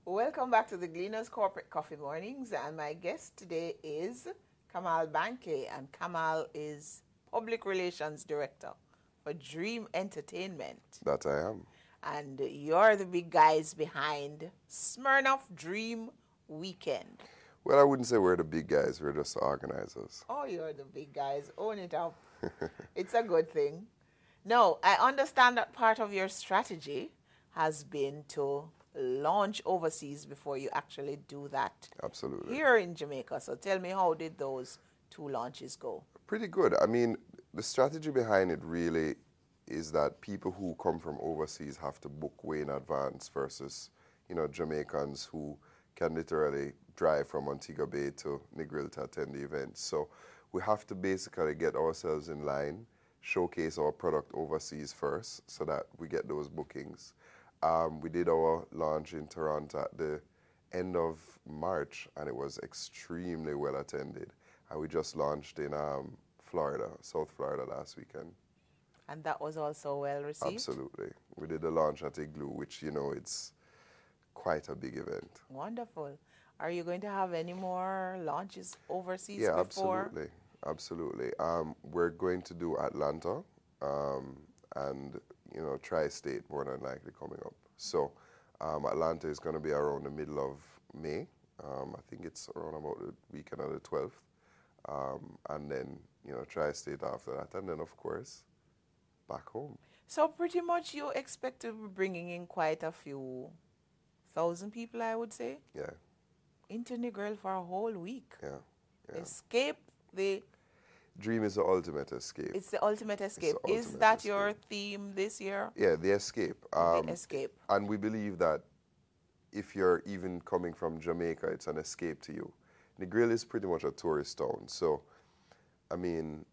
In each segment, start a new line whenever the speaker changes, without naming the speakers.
Welcome back to the Gleaner's Corporate Coffee Mornings, and my guest today is Kamal Banke, and Kamal is Public Relations Director for Dream Entertainment.
That I am.
And you're the big guys behind Smirnoff Dream Weekend.
Well, I wouldn't say we're the big guys, we're just the organizers.
Oh, you're the big guys. Own it up. It's a good thing. No, I understand that part of your strategy has been to launch overseas before you actually do that
Absolutely.
here in Jamaica. So tell me, how did those two launches go?
Pretty good. I mean, the strategy behind it really is that people who come from overseas have to book way in advance versus, Jamaicans who can literally drive from Montego Bay to Negril to attend the event. So we have to basically get ourselves in line, showcase our product overseas first so that we get those bookings. We did our launch in Toronto at the end of March, and it was extremely well attended. And we just launched in Florida, South Florida last weekend.
And that was also well received?
Absolutely. We did the launch at Igloo, which, it's quite a big event.
Wonderful. Are you going to have any more launches overseas
Yeah,
before?
absolutely. We're going to do Atlanta and, Tri-State more than likely coming up. So Atlanta is going to be around the middle of May. I think it's around about the weekend of the 12th. And then, Tri-State after that. And then, of course, back home.
So pretty much you expect to be bringing in quite a few thousand people, I would say?
Yeah.
Into Negril for a whole week.
Yeah.
Escape the...
Dream is the ultimate escape.
It's the ultimate escape.
The
Is
ultimate
that
escape.
your theme this year?
Yeah, the escape.
The escape.
And we believe that if you're even coming from Jamaica, it's an escape to you. Negril is pretty much a tourist town. So, I mean,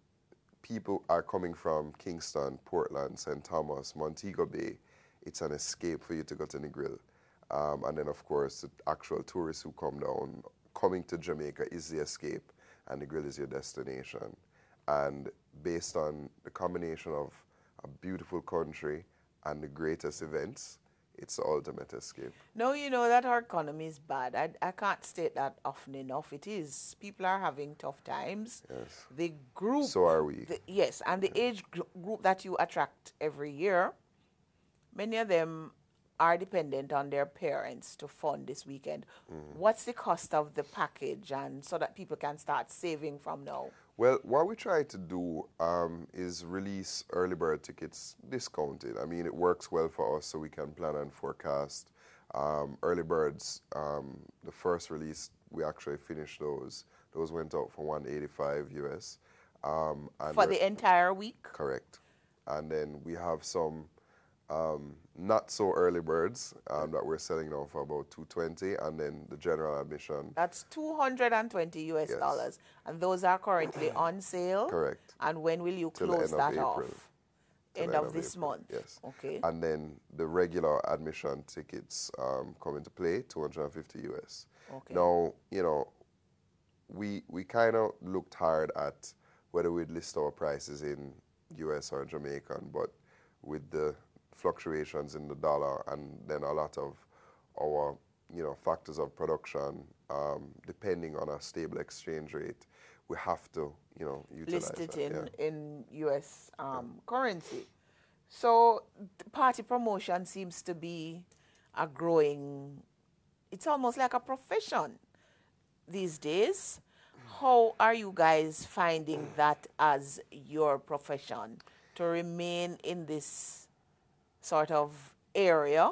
people are coming from Kingston, Portland, St. Thomas, Montego Bay. It's an escape for you to go to Negril. And then, of course, the actual tourists who come down, coming to Jamaica is the escape, and Negril is your destination. And based on the combination of a beautiful country and the greatest events, it's the ultimate escape.
No, you know that our economy is bad. I can't state that often enough. It is. People are having tough times.
Yes.
The group...
So are we.
Yes, and the age group that you attract every year, many of them are dependent on their parents to fund this weekend. What's the cost of the package, and so that people can start saving from now?
Well, what we try to do is release early bird tickets discounted. I mean, it works well for us, so we can plan and forecast. Early birds, the first release, we actually finished those. Those went out for $185 US. And
for the entire week?
Correct. And then we have some not so early birds that we're selling now for about $220, and then the general admission.
That's $220 US dollars, and those are currently on sale.
Correct.
And when will you
Till
close that
April.
off? End of this
April.
month.
Yes.
Okay.
And then the regular admission tickets come into play, $250 US.
Okay.
Now, we kind of looked hard at whether we'd list our prices in US or Jamaican, but with the fluctuations in the dollar and then a lot of our factors of production, depending on a stable exchange rate, we have to utilize
list it
that.
in US currency. So the party promotion seems to be a growing, it's almost like a profession these days. How are you guys finding that as your profession, to remain in this sort of area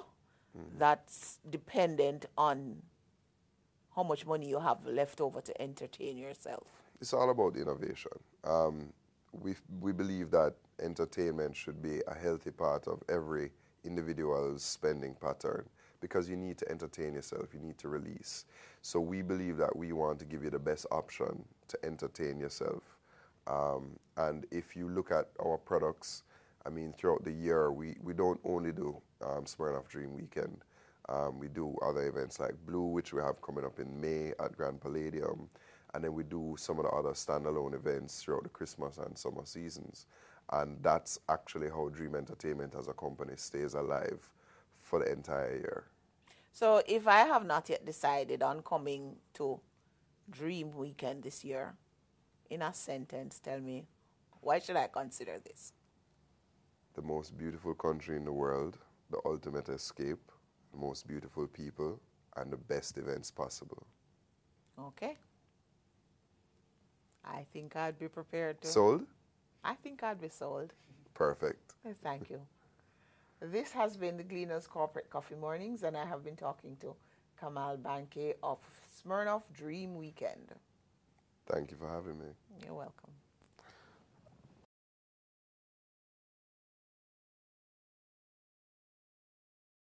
that's dependent on how much money you have left over to entertain yourself?
It's all about innovation. We believe that entertainment should be a healthy part of every individual's spending pattern, because you need to entertain yourself, you need to release. So we believe that we want to give you the best option to entertain yourself. And if you look at our products, I mean, throughout the year, we don't only do Smirnoff Dream Weekend. We do other events like Blue, which we have coming up in May at Grand Palladium. And then we do some of the other standalone events throughout the Christmas and summer seasons. And that's actually how Dream Entertainment as a company stays alive for the entire year.
So if I have not yet decided on coming to Dream Weekend this year, in a sentence, tell me, why should I consider this?
The most beautiful country in the world, the ultimate escape, the most beautiful people, and the best events possible.
Okay. I think I'd be prepared to.
Sold?
I think I'd be sold.
Perfect.
Thank you. This has been the Gleaner's Corporate Coffee Mornings, and I have been talking to Kamal Banke of Smirnoff Dream Weekend.
Thank you for having me.
You're welcome.